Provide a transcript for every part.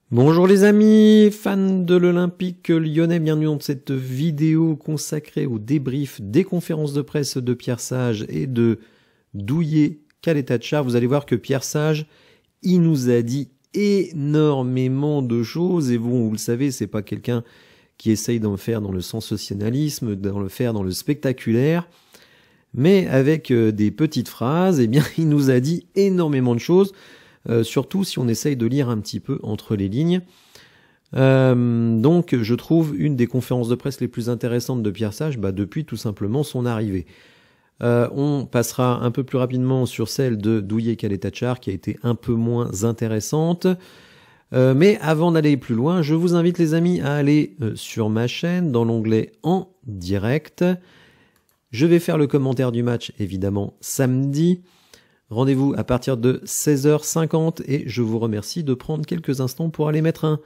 Bonjour les amis, fans de l'Olympique lyonnais, bienvenue dans cette vidéo consacrée au débrief des conférences de presse de Pierre Sage et de Douillet Caleta-Car. Vous allez voir que Pierre Sage, il nous a dit énormément de choses et vous le savez, c'est pas quelqu'un qui essaye d'en faire dans le sensationnalisme, d'en le faire dans le spectaculaire, mais avec des petites phrases, eh bien il nous a dit énormément de choses. Surtout si on essaye de lire un petit peu entre les lignes. Donc je trouve une des conférences de presse les plus intéressantes de Pierre Sage depuis tout simplement son arrivée. On passera un peu plus rapidement sur celle de Douillet Caleta-Car qui a été un peu moins intéressante. Mais avant d'aller plus loin, je vous invite les amis à aller sur ma chaîne dans l'onglet en direct. Je vais faire le commentaire du match évidemment samedi. Rendez-vous à partir de 16h50 et je vous remercie de prendre quelques instants pour aller mettre un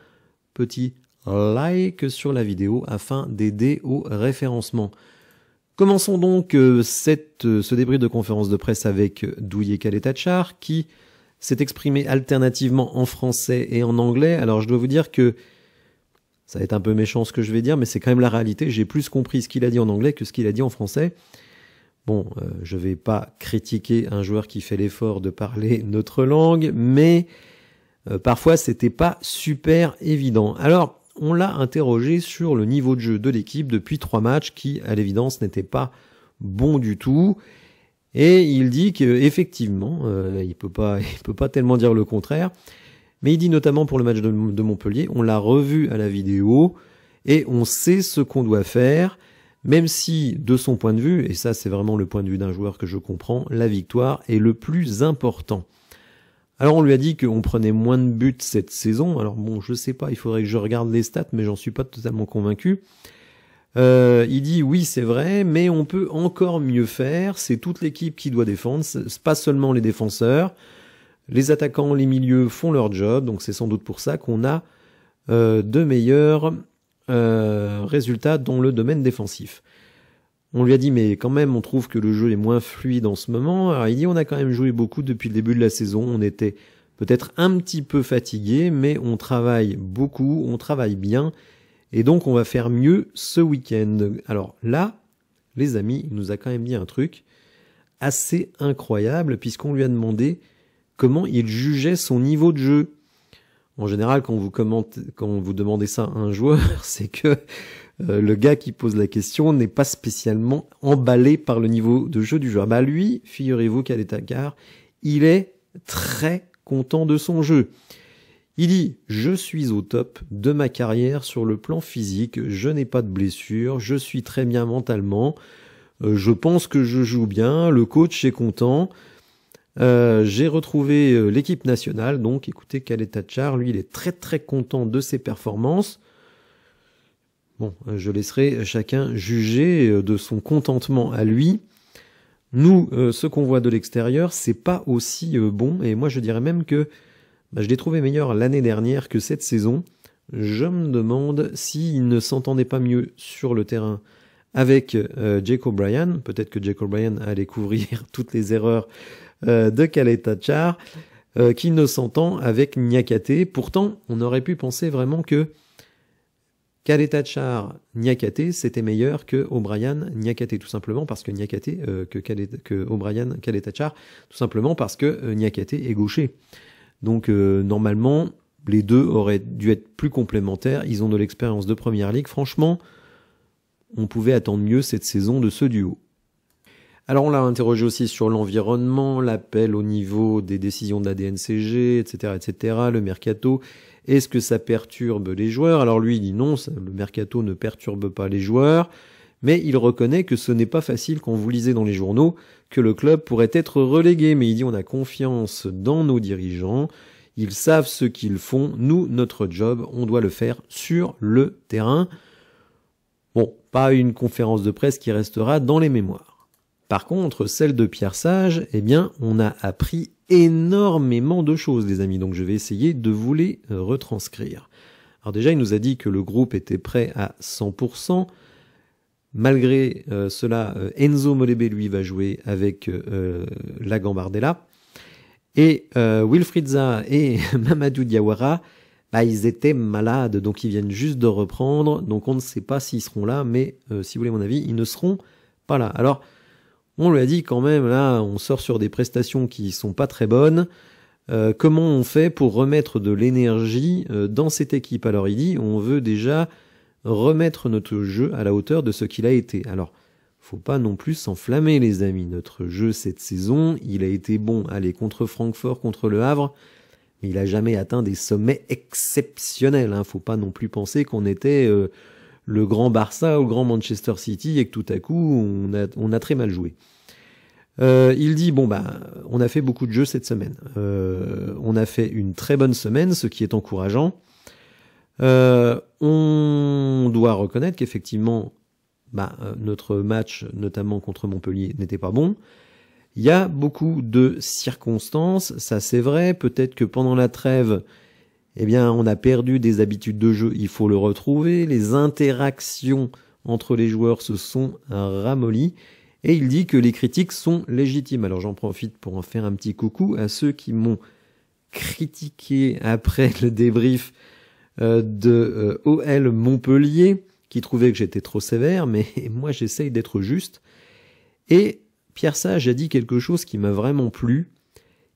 petit like sur la vidéo afin d'aider au référencement. Commençons donc ce débrief de conférence de presse avec Douillet Caleta-Car qui s'est exprimé alternativement en français et en anglais. Alors je dois vous dire que ça va être un peu méchant ce que je vais dire, mais c'est quand même la réalité. J'ai plus compris ce qu'il a dit en anglais que ce qu'il a dit en français. Bon, je vais pas critiquer un joueur qui fait l'effort de parler notre langue, mais parfois c'était pas super évident. Alors, on l'a interrogé sur le niveau de jeu de l'équipe depuis 3 matchs qui, à l'évidence, n'étaient pas bons du tout. Et il dit qu'effectivement, il peut pas tellement dire le contraire, mais il dit notamment pour le match de Montpellier, on l'a revu à la vidéo et on sait ce qu'on doit faire. Même si, de son point de vue, et ça c'est vraiment le point de vue d'un joueur que je comprends, la victoire est le plus important. Alors on lui a dit qu'on prenait moins de buts cette saison, alors bon je sais pas, il faudrait que je regarde les stats, mais j'en suis pas totalement convaincu. Il dit oui c'est vrai, mais on peut encore mieux faire, c'est toute l'équipe qui doit défendre, c'est pas seulement les défenseurs, les attaquants, les milieux font leur job, donc c'est sans doute pour ça qu'on a de meilleurs résultats dans le domaine défensif. On lui a dit mais quand même on trouve que le jeu est moins fluide en ce moment. Alors il dit on a quand même joué beaucoup depuis le début de la saison, on était peut-être un petit peu fatigué mais on travaille beaucoup, on travaille bien et donc on va faire mieux ce week-end. Alors là les amis il nous a quand même dit un truc assez incroyable puisqu'on lui a demandé comment il jugeait son niveau de jeu. En général, quand vous demandez ça à un joueur, c'est que le gars qui pose la question n'est pas spécialement emballé par le niveau de jeu du joueur. Bah lui, figurez-vous Caleta-Car, il est très content de son jeu. Il dit « Je suis au top de ma carrière sur le plan physique, je n'ai pas de blessure, je suis très bien mentalement, je pense que je joue bien, le coach est content. » J'ai retrouvé l'équipe nationale, donc écoutez Caleta-Car, lui il est très très content de ses performances. Bon, je laisserai chacun juger de son contentement à lui. Nous, ce qu'on voit de l'extérieur, c'est pas aussi bon, et moi je dirais même que je l'ai trouvé meilleur l'année dernière que cette saison. Je me demande s'il ne s'entendait pas mieux sur le terrain avec Jake O'Brien. Peut-être que Jake O'Brien allait couvrir toutes les erreurs de Caleta-Car, qui ne s'entend avec Niakhaté. Pourtant, on aurait pu penser vraiment que Caleta-Car, Niakhaté, c'était meilleur que O'Brien, Niakhaté, tout simplement parce que Niakhaté, que O'Brien, Caleta-Car, tout simplement parce que Niakhaté est gaucher. Donc normalement, les deux auraient dû être plus complémentaires. Ils ont de l'expérience de Première Ligue. Franchement, on pouvait attendre mieux cette saison de ce duo. Alors on l'a interrogé aussi sur l'environnement, l'appel au niveau des décisions de la DNCG, etc., etc., le mercato. Est-ce que ça perturbe les joueurs? Alors lui il dit non, le mercato ne perturbe pas les joueurs, mais il reconnaît que ce n'est pas facile quand vous lisez dans les journaux que le club pourrait être relégué. Mais il dit on a confiance dans nos dirigeants, ils savent ce qu'ils font, nous, notre job, on doit le faire sur le terrain. Bon, pas une conférence de presse qui restera dans les mémoires. Par contre, celle de Pierre Sage, eh bien, on a appris énormément de choses, les amis. Donc, je vais essayer de vous les retranscrire. Alors déjà, il nous a dit que le groupe était prêt à 100%. Malgré cela, Enzo Molébé, lui, va jouer avec la Gambardella. Et Wilfried Zaha et Mamadou Diawara bah, ils étaient malades, donc ils viennent juste de reprendre, donc on ne sait pas s'ils seront là, mais si vous voulez mon avis, ils ne seront pas là. Alors, on lui a dit quand même, là, on sort sur des prestations qui sont pas très bonnes. Comment on fait pour remettre de l'énergie dans cette équipe? Alors il dit, on veut déjà remettre notre jeu à la hauteur de ce qu'il a été. Alors, faut pas non plus s'enflammer les amis. Notre jeu cette saison, il a été bon. Allez, contre Francfort, contre Le Havre, mais il a jamais atteint des sommets exceptionnels. Faut pas non plus penser qu'on était le grand Barça ou le grand Manchester City et que tout à coup on a très mal joué. Il dit bon bah on a fait beaucoup de jeux cette semaine. On a fait une très bonne semaine, ce qui est encourageant. On doit reconnaître qu'effectivement notre match, notamment contre Montpellier, n'était pas bon. Il y a beaucoup de circonstances, ça c'est vrai. Peut-être que pendant la trêve, eh bien, on a perdu des habitudes de jeu, il faut le retrouver. Les interactions entre les joueurs se sont ramollies. Et il dit que les critiques sont légitimes. Alors j'en profite pour en faire un petit coucou à ceux qui m'ont critiqué après le débrief de OL Montpellier, qui trouvaient que j'étais trop sévère, mais moi j'essaye d'être juste. Et Pierre Sage a dit quelque chose qui m'a vraiment plu.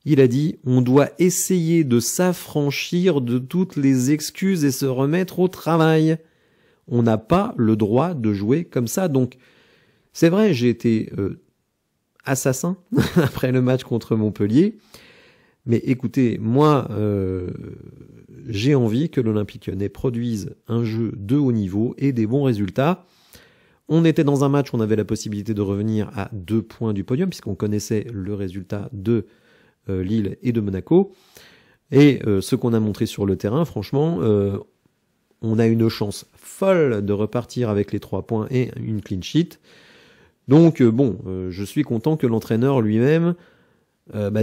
Il a dit, on doit essayer de s'affranchir de toutes les excuses et se remettre au travail. On n'a pas le droit de jouer comme ça. Donc, c'est vrai, j'ai été assassin après le match contre Montpellier. Mais écoutez, moi, j'ai envie que l'Olympique Lyonnais produise un jeu de haut niveau et des bons résultats. On était dans un match où on avait la possibilité de revenir à 2 points du podium, puisqu'on connaissait le résultat de Lille et de Monaco. Et ce qu'on a montré sur le terrain, franchement, on a une chance folle de repartir avec les 3 points et une clean sheet. Donc je suis content que l'entraîneur lui-même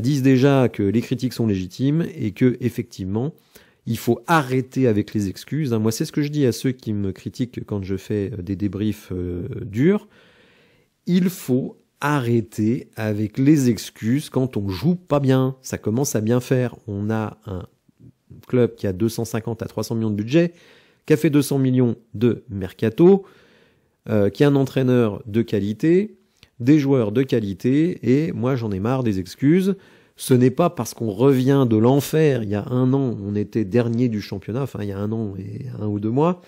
dise déjà que les critiques sont légitimes et que effectivement il faut arrêter avec les excuses. Moi, c'est ce que je dis à ceux qui me critiquent quand je fais des débriefs durs. Il faut arrêter avec les excuses quand on joue pas bien. Ça commence à bien faire. On a un club qui a 250 à 300 millions de budget, qui a fait 200 millions de mercato, qui a un entraîneur de qualité, des joueurs de qualité, et moi j'en ai marre des excuses. Ce n'est pas parce qu'on revient de l'enfer. Il y a 1 an, on était dernier du championnat, enfin il y a 1 an et 1 ou 2 mois,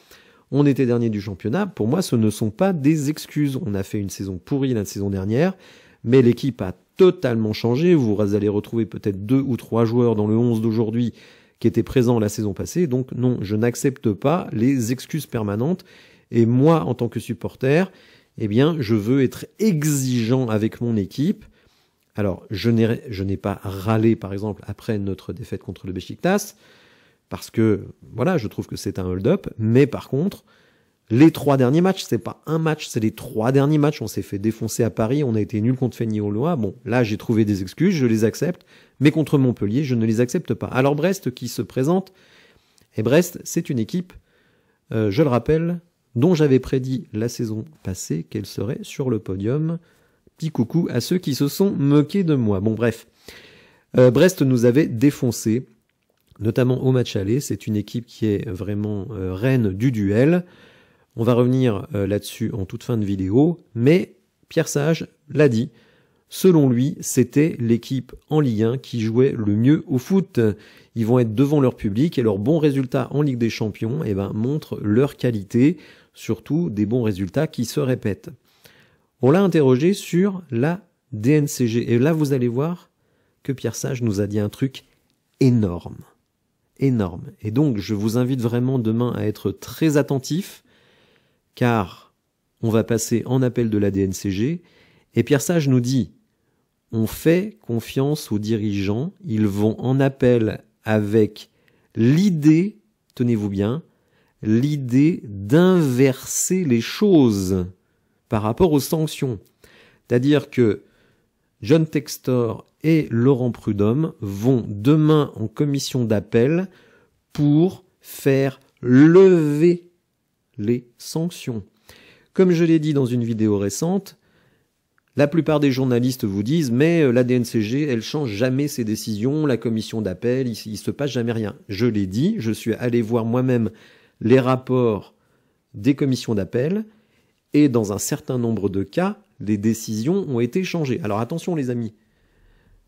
on était dernier du championnat. Pour moi, ce ne sont pas des excuses. On a fait une saison pourrie la saison dernière, mais l'équipe a totalement changé. Vous allez retrouver peut-être 2 ou 3 joueurs dans le 11 d'aujourd'hui qui étaient présents la saison passée. Donc non, je n'accepte pas les excuses permanentes. Et moi, en tant que supporter, eh bien, je veux être exigeant avec mon équipe. Alors, je n'ai pas râlé, par exemple, après notre défaite contre le Beşiktaş, parce que, voilà, je trouve que c'est un hold-up. Mais par contre, les 3 derniers matchs, c'est pas un match, c'est les 3 derniers matchs. On s'est fait défoncer à Paris, on a été nul contre Fény-Aulois. Bon, là, j'ai trouvé des excuses, je les accepte. Mais contre Montpellier, je ne les accepte pas. Alors, Brest qui se présente, et Brest, c'est une équipe, je le rappelle, dont j'avais prédit la saison passée qu'elle serait sur le podium. Petit coucou à ceux qui se sont moqués de moi. Bon, bref. Brest nous avait défoncé, notamment au match aller. C'est une équipe qui est vraiment reine du duel. On va revenir là-dessus en toute fin de vidéo. Mais Pierre Sage l'a dit. Selon lui, c'était l'équipe en Ligue 1 qui jouait le mieux au foot. Ils vont être devant leur public et leurs bons résultats en Ligue des Champions montrent leur qualité, surtout des bons résultats qui se répètent. On l'a interrogé sur la DNCG. Et là, vous allez voir que Pierre Sage nous a dit un truc énorme. Énorme. Et donc, je vous invite vraiment demain à être très attentif, car on va passer en appel de la DNCG. Et Pierre Sage nous dit, on fait confiance aux dirigeants, ils vont en appel avec l'idée, tenez-vous bien, l'idée d'inverser les choses par rapport aux sanctions. C'est-à-dire que John Textor et Laurent Prudhomme vont demain en commission d'appel pour faire lever les sanctions. Comme je l'ai dit dans une vidéo récente, La plupart des journalistes vous disent, mais la DNCG, elle change jamais ses décisions, la commission d'appel, il se passe jamais rien. Je l'ai dit, je suis allé voir moi-même les rapports des commissions d'appel, et dans un certain nombre de cas, les décisions ont été changées. Alors attention les amis,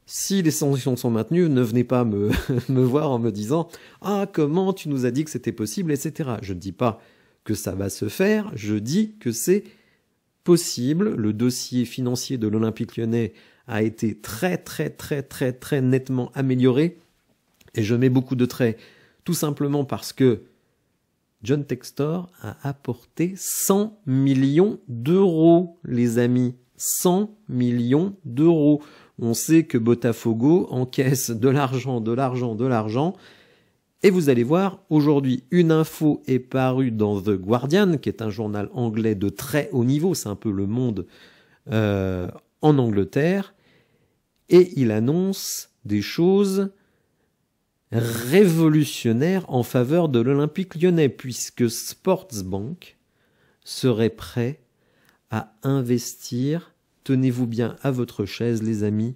si les sanctions sont maintenues, ne venez pas me voir en me disant « Ah, comment tu nous as dit que c'était possible, etc. » Je ne dis pas que ça va se faire, je dis que c'est possible. Le dossier financier de l'Olympique Lyonnais a été très nettement amélioré. Et je mets beaucoup de traits, tout simplement parce que John Textor a apporté 100 millions d'euros, les amis. 100 millions d'euros. On sait que Botafogo encaisse de l'argent. Et vous allez voir, aujourd'hui, une info est parue dans The Guardian, qui est un journal anglais de très haut niveau, c'est un peu le Monde en Angleterre, et il annonce des choses révolutionnaires en faveur de l'Olympique Lyonnais, puisque Sportsbank serait prêt à investir, tenez-vous bien à votre chaise les amis,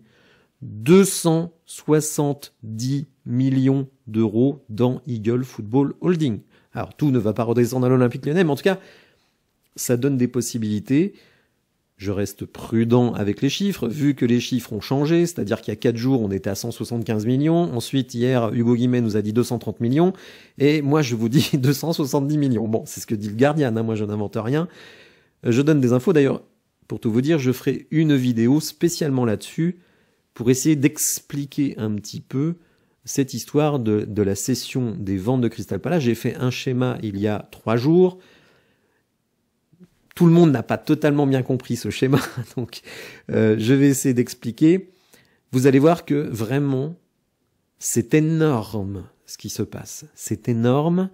270 millions d'euros dans Eagle Football Holding. Alors tout ne va pas redescendre à l'Olympique Lyonnais, mais en tout cas, ça donne des possibilités. Je reste prudent avec les chiffres, vu que les chiffres ont changé, c'est-à-dire qu'il y a 4 jours, on était à 175 millions. Ensuite, hier, Hugo Guimet nous a dit 230 millions. Et moi, je vous dis 270 millions. Bon, c'est ce que dit le Guardian, hein, moi je n'invente rien. Je donne des infos, d'ailleurs, pour tout vous dire, je ferai une vidéo spécialement là-dessus, pour essayer d'expliquer un petit peu cette histoire de la cession des ventes de Crystal Palace. J'ai fait un schéma il y a 3 jours. Tout le monde n'a pas totalement bien compris ce schéma, donc je vais essayer d'expliquer. Vous allez voir que vraiment, c'est énorme ce qui se passe. C'est énorme.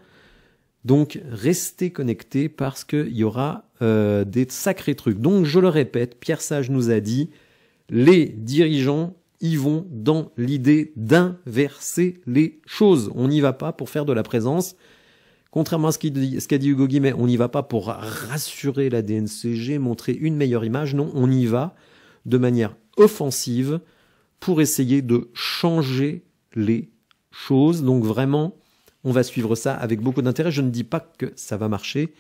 Donc, restez connectés parce qu'il y aura des sacrés trucs. Donc, je le répète, Pierre Sage nous a dit, les dirigeants y vont dans l'idée d'inverser les choses. On n'y va pas pour faire de la présence. Contrairement à ce qu'a dit Hugo Guimet, on n'y va pas pour rassurer la DNCG, montrer une meilleure image. Non, on y va de manière offensive pour essayer de changer les choses. Donc vraiment, on va suivre ça avec beaucoup d'intérêt. Je ne dis pas que ça va marcher,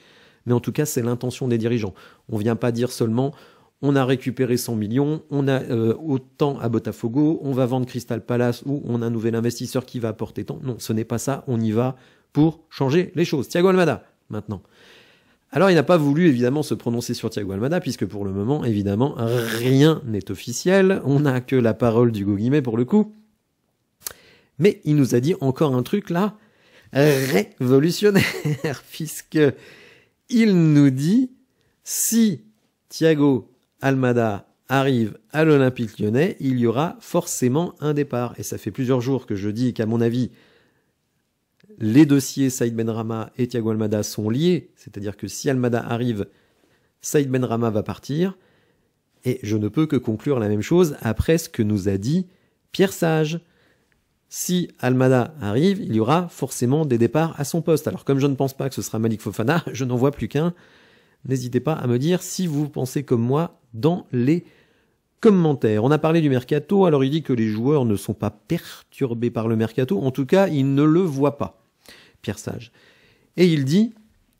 mais en tout cas, c'est l'intention des dirigeants. On ne vient pas dire seulement... On a récupéré 100 millions, on a autant à Botafogo, on va vendre Crystal Palace ou on a un nouvel investisseur qui va apporter tant. Non, ce n'est pas ça, on y va pour changer les choses. Thiago Almada, maintenant. Alors, il n'a pas voulu, évidemment, se prononcer sur Thiago Almada, puisque pour le moment, évidemment, rien n'est officiel. On n'a que la parole d'Hugo Guimet, pour le coup. Mais il nous a dit encore un truc, là, révolutionnaire, puisque il nous dit, si Thiago Almada arrive à l'Olympique Lyonnais, il y aura forcément un départ. Et ça fait plusieurs jours que je dis qu'à mon avis, les dossiers Saïd Benrahma et Thiago Almada sont liés. C'est-à-dire que si Almada arrive, Saïd Benrahma va partir. Et je ne peux que conclure la même chose après ce que nous a dit Pierre Sage. Si Almada arrive, il y aura forcément des départs à son poste. Alors comme je ne pense pas que ce sera Malik Fofana, je n'en vois plus qu'un. N'hésitez pas à me dire si vous pensez comme moi dans les commentaires. On a parlé du mercato, alors il dit que les joueurs ne sont pas perturbés par le mercato, en tout cas ils ne le voient pas, Pierre Sage. Et il dit,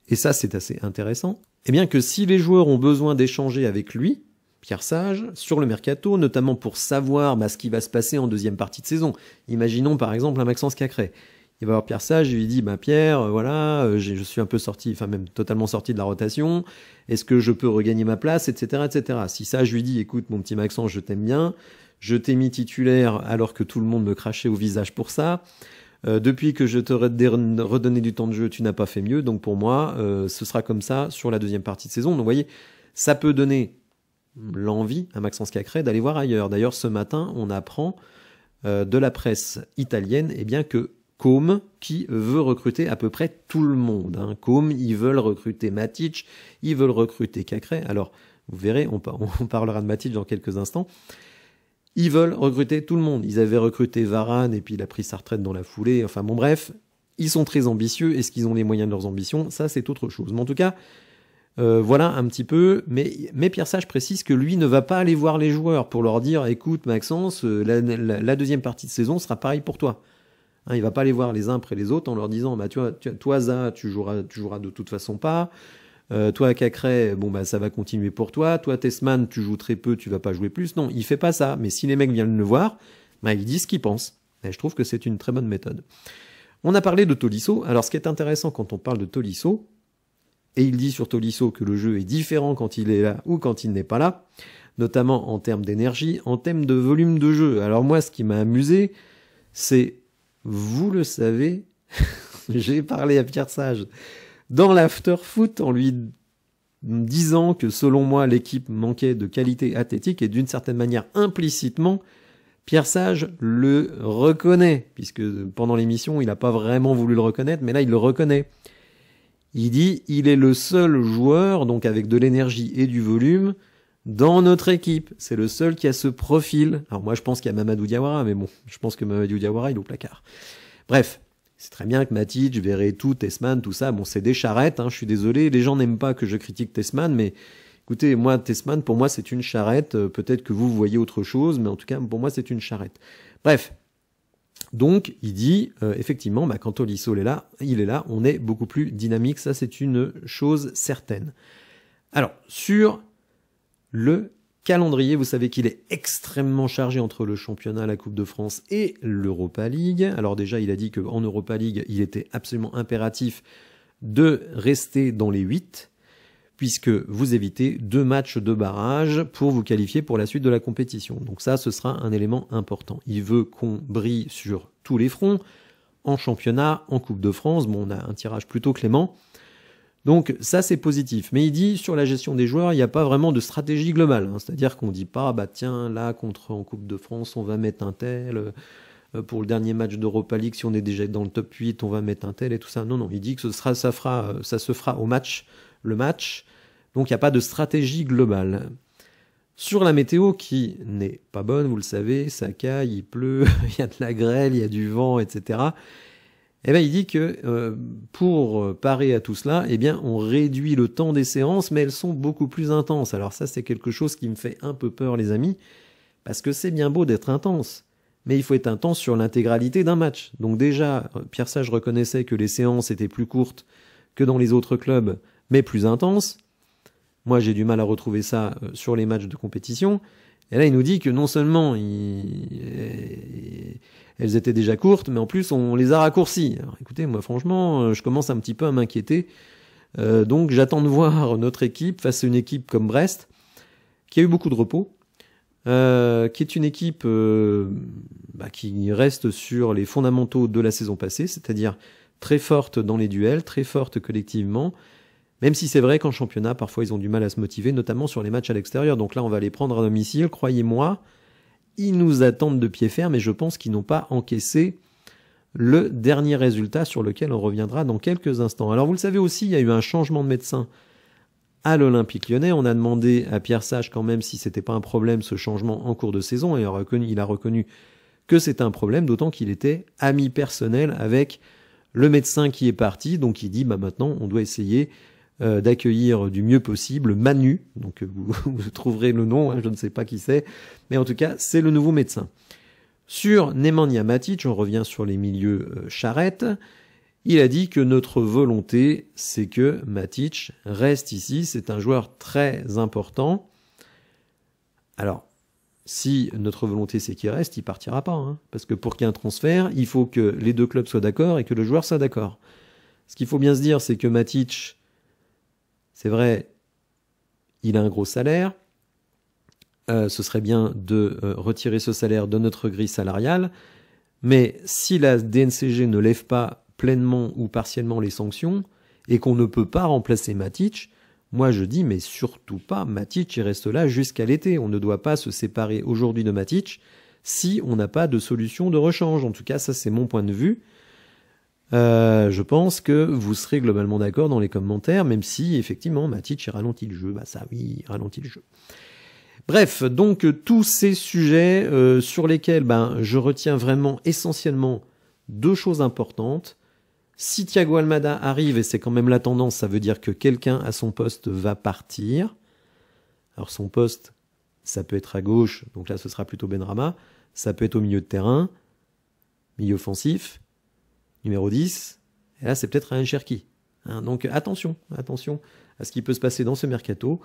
et ça c'est assez intéressant, eh bien que si les joueurs ont besoin d'échanger avec lui, Pierre Sage, sur le mercato, notamment pour savoir ce qui va se passer en deuxième partie de saison. Imaginons par exemple un Maxence Cacré. Il va voir Pierre Sage, il lui dit Pierre, voilà, je suis un peu sorti, enfin même totalement sorti de la rotation, est-ce que je peux regagner ma place, etc., etc. Si Sage lui dit écoute mon petit Maxence, je t'aime bien, je t'ai mis titulaire alors que tout le monde me crachait au visage pour ça, depuis que je te redonné du temps de jeu, tu n'as pas fait mieux, donc pour moi, ce sera comme ça sur la deuxième partie de saison. Donc vous voyez, ça peut donner l'envie à Maxence Cacré d'aller voir ailleurs. D'ailleurs, ce matin, on apprend de la presse italienne que Com, qui veut recruter à peu près tout le monde. Com, ils veulent recruter Matic, ils veulent recruter Cacré. Alors, vous verrez, on parlera de Matic dans quelques instants. Ils veulent recruter tout le monde. Ils avaient recruté Varane et puis il a pris sa retraite dans la foulée. Enfin bon, bref, ils sont très ambitieux. Est-ce qu'ils ont les moyens de leurs ambitions? Ça, c'est autre chose. Mais en tout cas, Voilà un petit peu, mais Pierre Sage précise que lui ne va pas aller voir les joueurs pour leur dire écoute Maxence, la deuxième partie de saison sera pareil pour toi. Hein, il va pas aller voir les uns après les autres en leur disant bah toi Za tu joueras de toute façon pas. Toi Cacré, bon bah ça va continuer pour toi. Toi Tessman, tu joues très peu, tu vas pas jouer plus. Non, il fait pas ça. Mais si les mecs viennent le voir, bah il dit ce qu'il pense. Et je trouve que c'est une très bonne méthode. On a parlé de Tolisso. Alors ce qui est intéressant quand on parle de Tolisso, et il dit sur Tolisso que le jeu est différent quand il est là ou quand il n'est pas là, notamment en termes d'énergie, en termes de volume de jeu. Alors moi, ce qui m'a amusé, c'est, vous le savez, j'ai parlé à Pierre Sage dans l'after-foot en lui disant que selon moi, l'équipe manquait de qualité athlétique et d'une certaine manière, implicitement, Pierre Sage le reconnaît, puisque pendant l'émission, il n'a pas vraiment voulu le reconnaître, mais là, il le reconnaît. Il dit, il est le seul joueur, donc avec de l'énergie et du volume, dans notre équipe. C'est le seul qui a ce profil. Alors moi, je pense qu'il y a Mamadou Diawara, mais bon, je pense que Mamadou Diawara, il est au placard. Bref, c'est très bien que Matic, Verretou, Tessman, tout ça, bon, c'est des charrettes, hein, je suis désolé, les gens n'aiment pas que je critique Tessman, mais écoutez, moi, Tessman, pour moi, c'est une charrette. Peut-être que vous voyez autre chose, mais en tout cas, pour moi, c'est une charrette. Bref. Donc, il dit, effectivement, bah, quand Tolisso il est là, on est beaucoup plus dynamique. Ça, c'est une chose certaine. Alors, sur le calendrier, vous savez qu'il est extrêmement chargé entre le championnat, la Coupe de France et l'Europa League. Alors déjà, il a dit qu'en Europa League, il était absolument impératif de rester dans les 8, puisque vous évitez 2 matchs de barrage pour vous qualifier pour la suite de la compétition. Donc ça, ce sera un élément important. Il veut qu'on brille sur tous les fronts, en championnat, en Coupe de France. Bon, on a un tirage plutôt clément. Donc ça, c'est positif. Mais il dit, sur la gestion des joueurs, il n'y a pas vraiment de stratégie globale. Hein. C'est-à-dire qu'on ne dit pas, bah tiens, là, en Coupe de France, on va mettre un tel. Pour le dernier match d'Europa League, si on est déjà dans le top 8, on va mettre un tel et tout ça. Non, non, il dit que ça se fera au match. Le match, donc il n'y a pas de stratégie globale. Sur la météo qui n'est pas bonne, vous le savez, ça caille, il pleut, il y a de la grêle, il y a du vent, etc. Eh bien, il dit que pour parer à tout cela, eh bien, on réduit le temps des séances, mais elles sont beaucoup plus intenses. Alors ça, c'est quelque chose qui me fait un peu peur, les amis, parce que c'est bien beau d'être intense, mais il faut être intense sur l'intégralité d'un match. Donc déjà, Pierre Sage reconnaissait que les séances étaient plus courtes que dans les autres clubs, mais plus intense. Moi, j'ai du mal à retrouver ça sur les matchs de compétition. Et là, il nous dit que non seulement elles étaient déjà courtes, mais en plus, on les a raccourcies. Alors écoutez, moi, franchement, je commence un petit peu à m'inquiéter. Donc, j'attends de voir notre équipe face à une équipe comme Brest, qui a eu beaucoup de repos, qui est une équipe qui reste sur les fondamentaux de la saison passée, c'est-à-dire très forte dans les duels, très forte collectivement, même si c'est vrai qu'en championnat, parfois, ils ont du mal à se motiver, notamment sur les matchs à l'extérieur. Donc là, on va les prendre à domicile, croyez-moi. Ils nous attendent de pied ferme, et je pense qu'ils n'ont pas encaissé le dernier résultat sur lequel on reviendra dans quelques instants. Alors, vous le savez aussi, il y a eu un changement de médecin à l'Olympique Lyonnais. On a demandé à Pierre Sage quand même si c'était pas un problème, ce changement en cours de saison, et il a reconnu que c'était un problème, d'autant qu'il était ami personnel avec le médecin qui est parti. Donc il dit, bah maintenant, on doit essayer d'accueillir du mieux possible Manu, donc vous trouverez le nom, hein, je ne sais pas qui c'est, mais en tout cas c'est le nouveau médecin. Sur Nemanja Matic, on revient sur les milieux charrettes, il a dit que notre volonté c'est que Matic reste ici, c'est un joueur très important. Alors si notre volonté c'est qu'il reste, il partira pas, hein, parce que pour qu'il y ait un transfert, il faut que les deux clubs soient d'accord et que le joueur soit d'accord. Ce qu'il faut bien se dire, c'est que Matic, c'est vrai, il a un gros salaire. Ce serait bien de retirer ce salaire de notre grille salariale. Mais si la DNCG ne lève pas pleinement ou partiellement les sanctions et qu'on ne peut pas remplacer Matic, moi je dis, mais surtout pas, Matic il reste là jusqu'à l'été. On ne doit pas se séparer aujourd'hui de Matic si on n'a pas de solution de rechange. En tout cas, ça c'est mon point de vue. Je pense que vous serez globalement d'accord dans les commentaires, même si effectivement Matic ralentit le jeu. Bah ça oui, il ralentit le jeu. Bref, donc tous ces sujets sur lesquels je retiens vraiment essentiellement 2 choses importantes. Si Thiago Almada arrive, et c'est quand même la tendance, ça veut dire que quelqu'un à son poste va partir. Alors son poste, ça peut être à gauche, donc là ce sera plutôt Benrahma. Ça peut être au milieu de terrain, milieu offensif, numéro 10. Et là c'est peut-être Ryan Cherki. Donc attention à ce qui peut se passer dans ce mercato.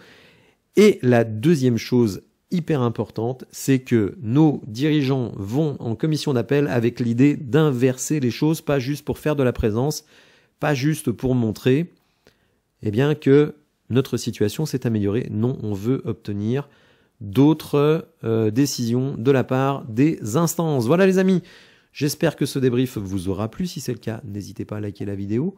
Et la deuxième chose hyper importante, c'est que nos dirigeants vont en commission d'appel avec l'idée d'inverser les choses, pas juste pour faire de la présence, pas juste pour montrer que notre situation s'est améliorée. Non, on veut obtenir d'autres décisions de la part des instances. Voilà les amis, j'espère que ce débrief vous aura plu. Si c'est le cas, n'hésitez pas à liker la vidéo,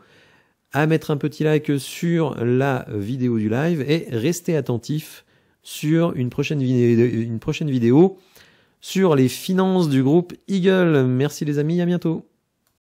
à mettre un petit like sur la vidéo du live et restez attentifs sur une prochaine vidéo sur les finances du groupe Eagle. Merci les amis, à bientôt.